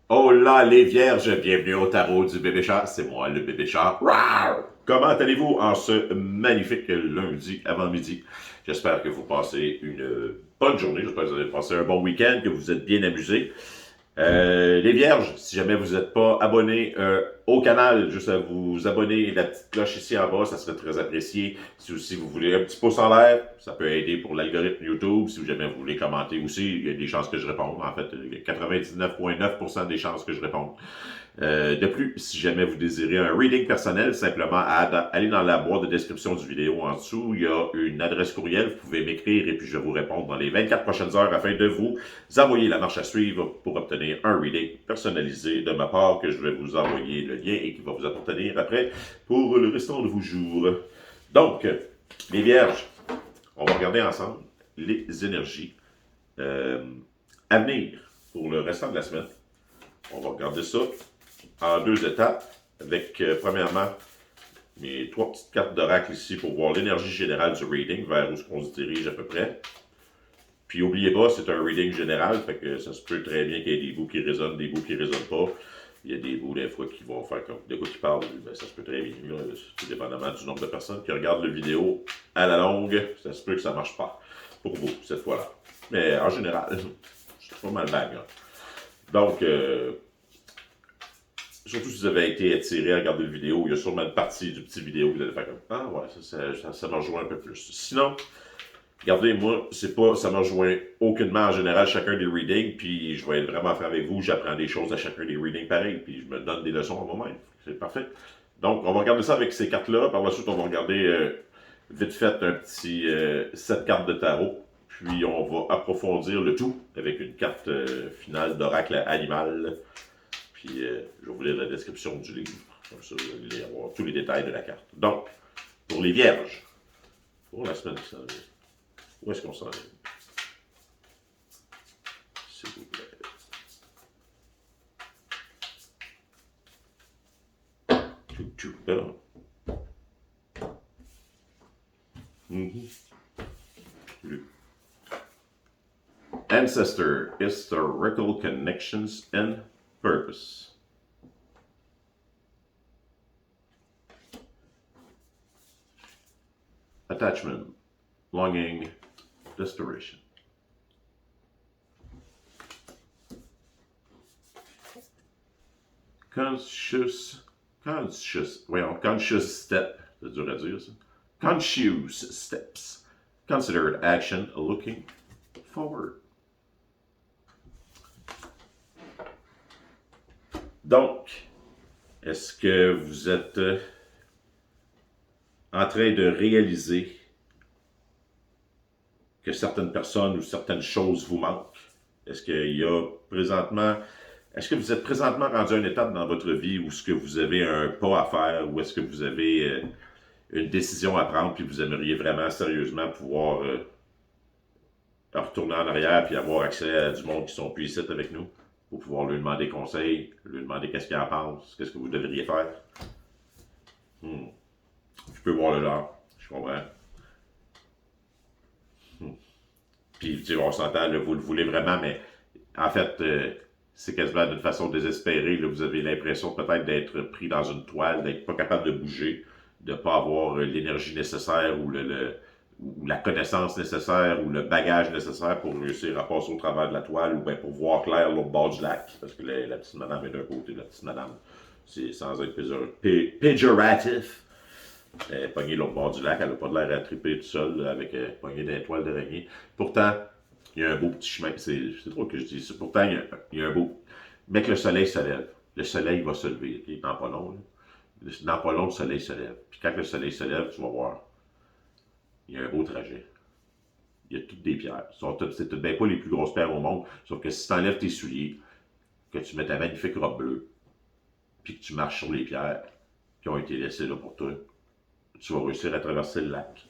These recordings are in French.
Hola les vierges, bienvenue au tarot du bébé chat, c'est moi le bébé chat. Rawr! Comment allez-vous en ce magnifique lundi avant-midi? J'espère que vous passez une bonne journée, j'espère que vous avez passé un bon week-end, que vous êtes bien amusés. Les vierges, si jamais vous n'êtes pas abonné au canal, juste à vous abonner, la petite cloche ici en bas, ça serait très apprécié. Si aussi vous voulez un petit pouce en l'air, ça peut aider pour l'algorithme YouTube. Si jamais vous voulez commenter aussi, il y a des chances que je réponde. En fait, il y a 99,9% des chances que je réponde. De plus, si jamais vous désirez un reading personnel, simplement allez dans la boîte de description du vidéo en dessous. Il y a une adresse courriel. Vous pouvez m'écrire et puis je vais vous répondre dans les 24 prochaines heures afin de vous envoyer la marche à suivre pour obtenir un reading personnalisé de ma part que je vais vous envoyer le lien et qui va vous appartenir après pour le restant de vos jours. Donc, les vierges, on va regarder ensemble les énergies à venir pour le restant de la semaine. On va regarder ça en deux étapes, avec premièrement mes trois petites cartes d'oracle ici pour voir l'énergie générale du reading, vers où on se dirige à peu près. Puis n'oubliez pas, c'est un reading général, fait que ça se peut très bien qu'il y ait des bouts qui résonnent, des bouts qui résonnent pas. Il y a des bouts des fois qui vont faire comme de quoi qui parlent, ben, ça se peut très bien, là, tout dépendamment du nombre de personnes qui regardent la vidéo à la longue, ça se peut que ça marche pas pour vous cette fois-là. Mais en général, c'est pas mal bang. Là. Donc, surtout si vous avez été attiré à regarder la vidéo, il y a sûrement une partie du petit vidéo que vous allez faire comme ah ouais, ça me rejoint un peu plus. Sinon, regardez, moi, c'est pas, ça me rejoint aucunement en général chacun des readings, puis je vais être vraiment franc avec vous, j'apprends des choses à chacun des readings pareil, puis je me donne des leçons à moi-même. C'est parfait. Donc, on va regarder ça avec ces cartes-là. Par la suite, on va regarder vite fait un petit 7 cartes de tarot. Puis on va approfondir le tout avec une carte finale d'oracle animal. Puis je vais vous lire la description du livre. Comme ça, vous allez avoir tous les détails de la carte. Donc, pour les vierges, pour la semaine qui s'en vient, où est-ce qu'on s'en est? S'il vous plaît. Tchou, tchou, Ancestor, historical connections and purpose. Attachment, longing, desperation. Conscious step, c'est dur à dire ça. Conscious steps. Considered action, looking forward. Donc, est-ce que vous êtes en train de réaliser que certaines personnes ou certaines choses vous manquent? Est-ce qu'il y a présentement... Est-ce que vous êtes présentement rendu à une étape dans votre vie où est-ce que vous avez un pas à faire, ou est-ce que vous avez une décision à prendre, puis vous aimeriez vraiment sérieusement pouvoir retourner en arrière puis avoir accès à du monde qui sont plus ici avec nous pour pouvoir lui demander conseil, lui demander qu'est-ce qu'il en pense, qu'est-ce que vous devriez faire? Je peux voir le genre, je comprends. Puis, tu sais, on s'entend, là, vous le voulez vraiment, mais en fait, c'est quasiment d'une façon désespérée. Là, vous avez l'impression peut-être d'être pris dans une toile, d'être pas capable de bouger, de ne pas avoir l'énergie nécessaire ou la connaissance nécessaire ou le bagage nécessaire pour réussir à passer au travers de la toile ou bien pour voir clair l'autre bord du lac. Parce que la petite madame est d'un côté, la petite madame, c'est sans être péjoratif. Pogner l'autre bord du lac, elle n'a pas l'air à triper tout seul avec pogner des toiles d'araignée. Pourtant, il y a un beau petit chemin. C'est drôle que je dise ça. Pourtant, il y a un beau. Mais que le soleil se lève. Le soleil va se lever. Okay? Dans pas long. Dans pas long, le soleil se lève. Puis quand le soleil se lève, tu vas voir. Il y a un beau trajet. Il y a toutes des pierres. C'est peut-être bien pas les plus grosses pierres au monde. Sauf que si tu enlèves tes souliers, que tu mets ta magnifique robe bleue, puis que tu marches sur les pierres qui ont été laissées là pour toi, tu vas réussir à traverser le lac.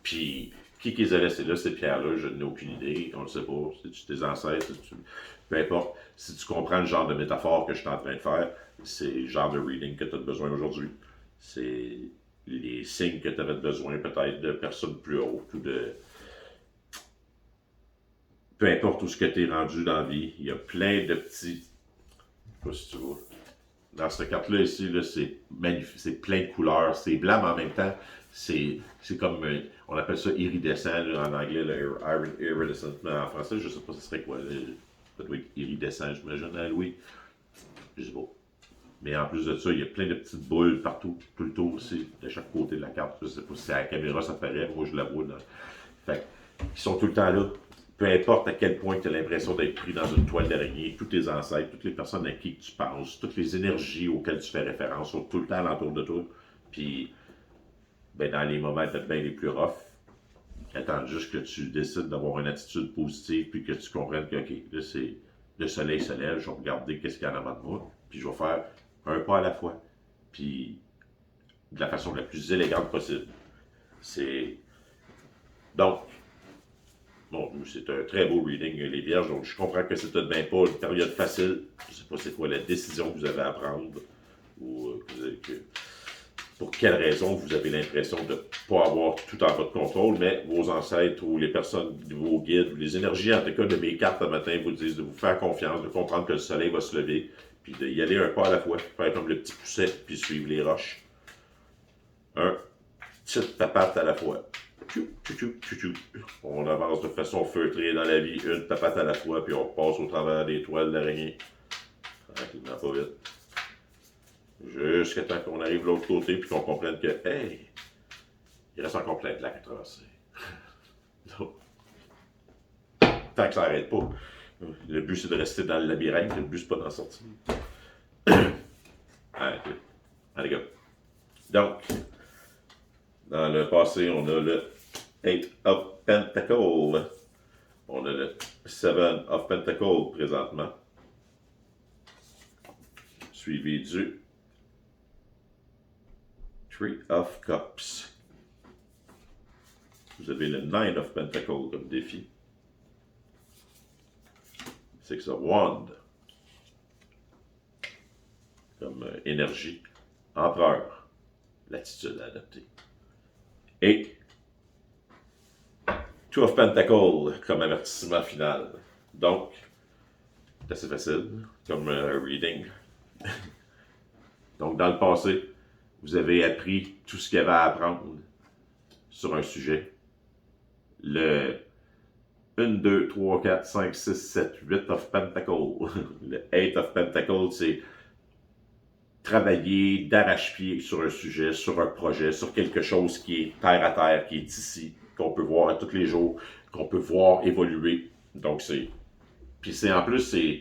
Puis, qui les a laissés là, ces pierres-là, je n'ai aucune idée, on ne le sait pas. C'est-tu tes ancêtres? Peu importe. Si tu comprends le genre de métaphore que je suis en train de faire, c'est le genre de reading que tu as besoin aujourd'hui. C'est les signes que tu avais besoin peut-être de personnes plus hautes ou peu importe où ce que tu es rendu dans la vie, il y a plein de petits... Je sais pas si tu vois. Dans cette carte-là, ici, là, c'est magnifique, c'est plein de couleurs, c'est blanc, mais en même temps, c'est comme, on appelle ça iridescent, là, en anglais, iridescent, mais en français, je sais pas ce serait quoi, ça doit être iridescent, j'imagine, hein, Louis, je sais pas. Mais en plus de ça, il y a plein de petites boules partout, tout le tour aussi, de chaque côté de la carte. Je sais pas si à la caméra ça paraît, moi je la vois. Fait ils sont tout le temps là. Peu importe à quel point tu as l'impression d'être pris dans une toile d'araignée, tous tes ancêtres, toutes les personnes à qui tu penses, toutes les énergies auxquelles tu fais référence sont tout le temps alentour de toi. Puis, ben, dans les moments peut-être bien les plus rough, attends juste que tu décides d'avoir une attitude positive, puis que tu comprennes que, OK, là, c'est le soleil se lève, je vais regarder qu'est-ce qu'il y a en avant de moi, puis je vais faire un pas à la fois. Puis, de la façon la plus élégante possible. C'est. Donc, bon, c'est un très beau reading, les Vierges. Donc, je comprends que c'est tout de même pas une période facile. Je ne sais pas c'est quoi la décision que vous avez à prendre ou pour quelle raison vous avez l'impression de ne pas avoir tout en votre contrôle, mais vos ancêtres ou les personnes, vos guides, ou les énergies, en tout cas, de mes cartes ce matin, vous disent de vous faire confiance, de comprendre que le soleil va se lever, puis d'y aller un pas à la fois, faire comme le petit pousset, puis suivre les roches. Un petit papate à la fois. Tchou, tchou, tchou, tchou. On avance de façon feutrée dans la vie, une papate à la fois, puis on passe au travers des toiles d'araignée. Tranquillement, pas vite. Jusqu'à temps qu'on arrive de l'autre côté, puis qu'on comprenne que, hey, il reste encore plein de lacs à traverser. Tant que ça n'arrête pas. Le but, c'est de rester dans le labyrinthe, le but, c'est pas d'en sortir. Allez, gars. Donc, dans le passé, on a le 8 of Pentacles. On a le 7 of Pentacles présentement. Suivi du 3 of Cups. Vous avez le 9 of Pentacles comme défi. 6 of Wands comme énergie. Empereur, l'attitude à adopter. Et 2 of Pentacles comme avertissement final. Donc, c'est assez facile comme reading. Donc, dans le passé, vous avez appris tout ce qu'il y avait à apprendre sur un sujet. Le 1, 2, 3, 4, 5, 6, 7, 8 of Pentacles. Le 8 of Pentacles, c'est travailler d'arrache-pied sur un sujet, sur un projet, sur quelque chose qui est terre à terre, qui est ici, qu'on peut voir à tous les jours, qu'on peut voir évoluer. Donc, c'est... Puis c'est en plus, c'est...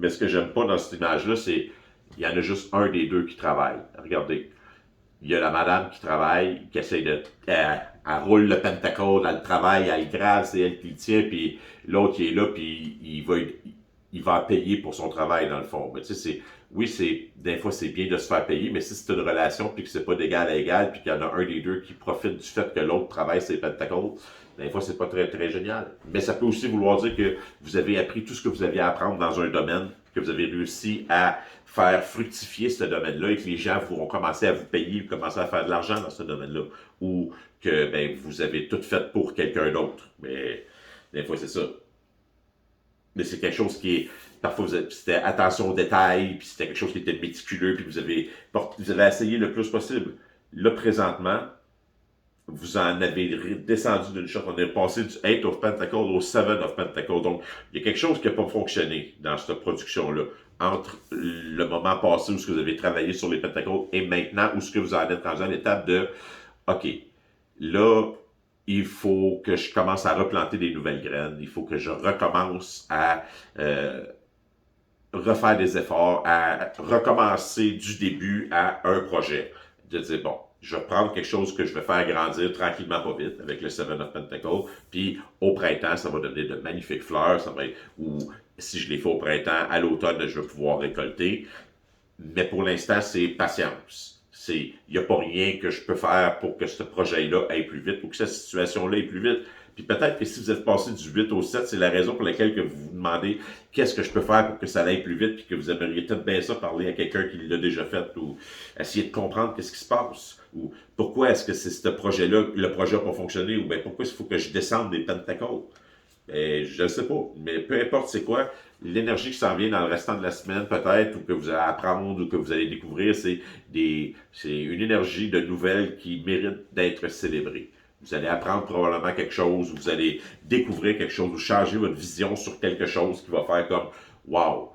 Mais ce que j'aime pas dans cette image-là, c'est... Il y en a juste un des deux qui travaille. Regardez. Il y a la madame qui travaille, qui essaie de... Elle roule le pentacle, elle travaille, elle grave, c'est elle qui le tient, puis l'autre qui est là, puis il va payer pour son travail, dans le fond. Mais tu sais, c'est... Oui, des fois, c'est bien de se faire payer, mais si c'est une relation, puis que c'est pas d'égal à égal, puis qu'il y en a un des deux qui profite du fait que l'autre travaille ses pentacles, des fois, c'est pas très, très génial. Mais ça peut aussi vouloir dire que vous avez appris tout ce que vous aviez à apprendre dans un domaine, que vous avez réussi à faire fructifier ce domaine-là et que les gens vont commencer à vous payer, commencer à faire de l'argent dans ce domaine-là. Ou que ben, vous avez tout fait pour quelqu'un d'autre. Mais des fois, c'est ça. Mais c'est quelque chose qui est... Parfois, c'était attention aux détails, puis c'était quelque chose qui était méticuleux, puis vous avez essayé le plus possible. Là, présentement, vous en avez descendu d'une shot. On est passé du 8 of Pentacles au 7 of Pentacles. Donc, il y a quelque chose qui n'a pas fonctionné dans cette production-là. Entre le moment passé où vous avez travaillé sur les Pentacles et maintenant où ce que vous en êtes rendu à l'étape de OK, là, il faut que je commence à replanter des nouvelles graines. Il faut que je recommence à refaire des efforts, à recommencer du début à un projet. De dire, bon, je vais prendre quelque chose que je vais faire grandir tranquillement, pas vite, avec le 7 of Pentacles, puis au printemps, ça va donner de magnifiques fleurs, ça va être, ou si je les fais au printemps, à l'automne, je vais pouvoir récolter. Mais pour l'instant, c'est patience. Il n'y a pas rien que je peux faire pour que ce projet-là aille plus vite ou que cette situation-là aille plus vite. Puis peut-être que si vous êtes passé du 8 au 7, c'est la raison pour laquelle que vous vous demandez qu'est-ce que je peux faire pour que ça aille plus vite, puis que vous aimeriez peut-être bien ça parler à quelqu'un qui l'a déjà fait, ou essayer de comprendre qu'est-ce qui se passe, ou pourquoi est-ce que c'est ce projet-là, le projet n'a pas fonctionné, ou bien pourquoi il faut que je descende des pentacles. Et je ne sais pas, mais peu importe c'est quoi, l'énergie qui s'en vient dans le restant de la semaine, peut-être, ou que vous allez apprendre, ou que vous allez découvrir, c'est une énergie de nouvelles qui mérite d'être célébrée. Vous allez apprendre probablement quelque chose, vous allez découvrir quelque chose, vous changer votre vision sur quelque chose qui va faire comme wow,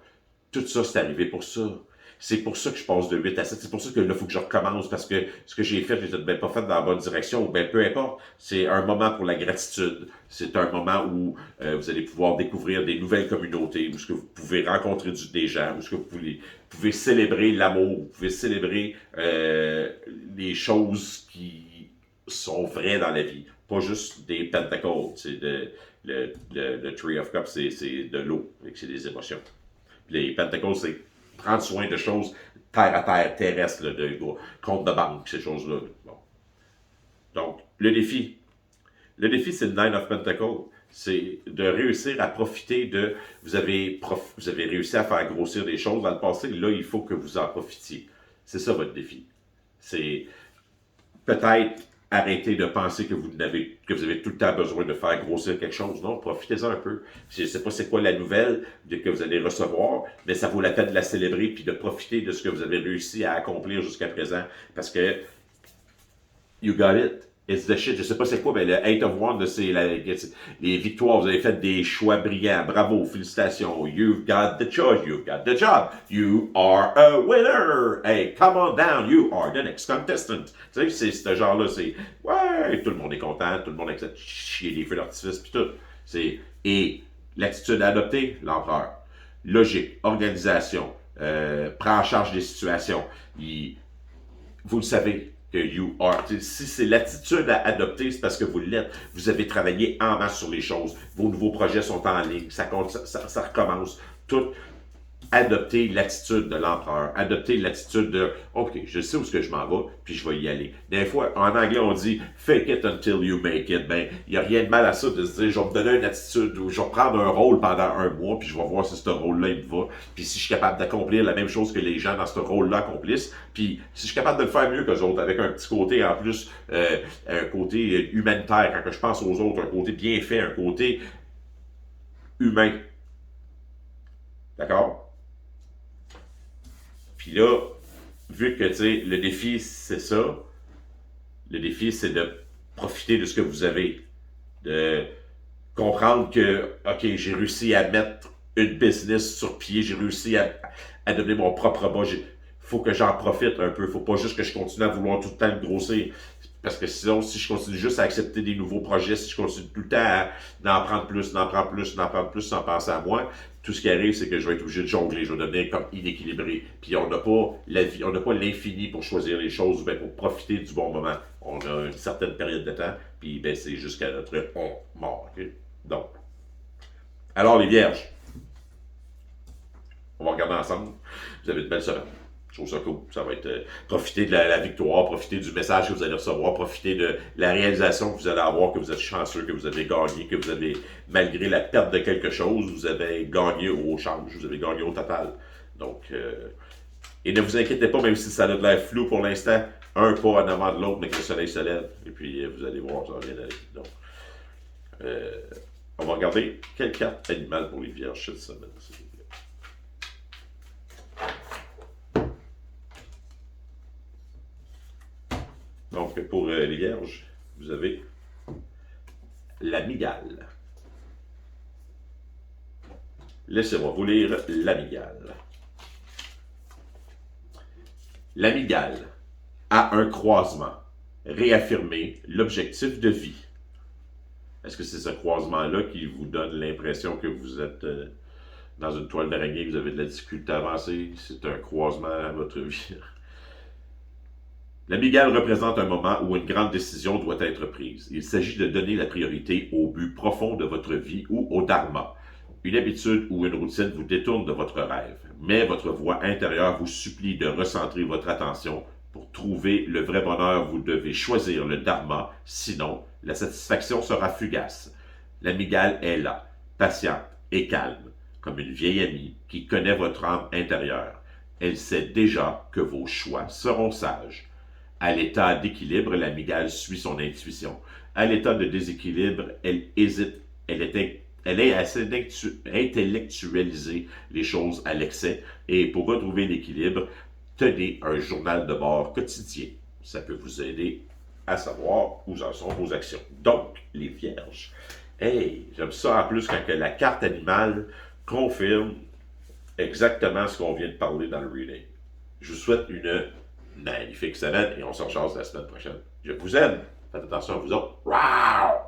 tout ça c'est arrivé pour ça. C'est pour ça que je passe de 8 à 7. C'est pour ça que là, il faut que je recommence parce que ce que j'ai fait, j'ai peut-être ben pas fait dans la bonne direction. Ou ben peu importe. C'est un moment pour la gratitude. C'est un moment où vous allez pouvoir découvrir des nouvelles communautés, où ce que vous pouvez rencontrer des gens, où ce que vous pouvez célébrer l'amour, vous pouvez célébrer les choses qui sont vraies dans la vie. Pas juste des pentacles. C'est le Tree of Cups, c'est de l'eau. C'est des émotions. Les pentacles, c'est prendre soin de choses terre à terre, terrestres, là, de compte de banque, ces choses-là. Bon. Donc, le défi, c'est le Nine of Pentacles. C'est de réussir à profiter de... vous avez réussi à faire grossir des choses dans le passé, là, il faut que vous en profitiez. C'est ça votre défi. C'est peut-être arrêter de penser que vous avez tout le temps besoin de faire grossir quelque chose. Non, profitez-en un peu. Je ne sais pas c'est quoi la nouvelle que vous allez recevoir, mais ça vaut la peine de la célébrer puis de profiter de ce que vous avez réussi à accomplir jusqu'à présent. Parce que you got it. It's the shit. Je sais pas c'est quoi, mais le Eight of Wands, c'est les victoires. Vous avez fait des choix brillants. Bravo, félicitations. You've got the choice. You've got the job. You are a winner. Hey, come on down. You are the next contestant. Tu sais, c'est ce genre-là. C'est, ouais, tout le monde est content. Tout le monde accepte chier des feux d'artifice puis tout. Et l'attitude à adopter, l'empereur. Logique, organisation, prend en charge des situations. Vous le savez, que you are. Si c'est l'attitude à adopter, c'est parce que vous l'êtes. Vous avez travaillé en masse sur les choses. Vos nouveaux projets sont en ligne. Ça recommence. Tout. Adopter l'attitude de l'empereur. Adopter l'attitude de OK, je sais où est-ce que je m'en vais, puis je vais y aller. Des fois, en anglais, on dit fake it until you make it. Ben, il n'y a rien de mal à ça de se dire je vais me donner une attitude ou je vais prendre un rôle pendant un mois, puis je vais voir si ce rôle-là il me va. Puis si je suis capable d'accomplir la même chose que les gens dans ce rôle-là accomplissent, puis si je suis capable de le faire mieux qu'eux autres, avec un petit côté en plus, un côté humanitaire, quand je pense aux autres, un côté bien fait, un côté humain. D'accord? Puis là, vu que, tu sais, le défi, c'est ça, le défi, c'est de profiter de ce que vous avez. De comprendre que, OK, j'ai réussi à mettre une business sur pied, j'ai réussi à donner mon propre bas. Faut que j'en profite un peu. Faut pas juste que je continue à vouloir tout le temps le grossir. Parce que sinon, si je continue juste à accepter des nouveaux projets, si je continue tout le temps à en prendre plus, d'en prendre plus, d'en prendre plus sans penser à moi, tout ce qui arrive, c'est que je vais être obligé de jongler, je vais devenir comme inéquilibré. Puis on n'a pas la vie, on n'a pas l'infini pour choisir les choses, ben pour profiter du bon moment. On a une certaine période de temps, puis ben c'est jusqu'à notre mort. Okay? Donc, alors les vierges, on va regarder ensemble. Vous avez une belle semaine. Je trouve ça cool. Ça va être profiter de la victoire, profiter du message que vous allez recevoir, profiter de la réalisation que vous allez avoir, que vous êtes chanceux, que vous avez gagné, que vous avez, malgré la perte de quelque chose, vous avez gagné au change, vous avez gagné au total. Donc, et ne vous inquiétez pas, même si ça a de l'air flou pour l'instant, un pas en avant de l'autre, mais que le soleil se lève. Et puis, vous allez voir, ça va bien aller. Donc, on va regarder quelle carte animale pour les vierges cette semaine. Donc, pour les vierges, vous avez la migale. Laissez-moi vous lire la migale. La migale a un croisement. Réaffirmer l'objectif de vie. Est-ce que c'est ce croisement-là qui vous donne l'impression que vous êtes dans une toile d'araignée, que vous avez de la difficulté à avancer? C'est un croisement à votre vie. La migale représente un moment où une grande décision doit être prise. Il s'agit de donner la priorité au but profond de votre vie ou au dharma. Une habitude ou une routine vous détourne de votre rêve, mais votre voix intérieure vous supplie de recentrer votre attention. Pour trouver le vrai bonheur, vous devez choisir le dharma, sinon la satisfaction sera fugace. La migale est là, patiente et calme, comme une vieille amie qui connaît votre âme intérieure. Elle sait déjà que vos choix seront sages. À l'état d'équilibre, la migale suit son intuition. À l'état de déséquilibre, elle hésite, elle est Elle est assez intellectualiser les choses à l'excès. Et pour retrouver l'équilibre, tenez un journal de bord quotidien. Ça peut vous aider à savoir où en sont vos actions. Donc, les vierges. Hey, j'aime ça en plus quand la carte animale confirme exactement ce qu'on vient de parler dans le reading. Je vous souhaite une magnifique semaine et on se rechasse la semaine prochaine. Je vous aime. Faites attention à vous autres. Wow!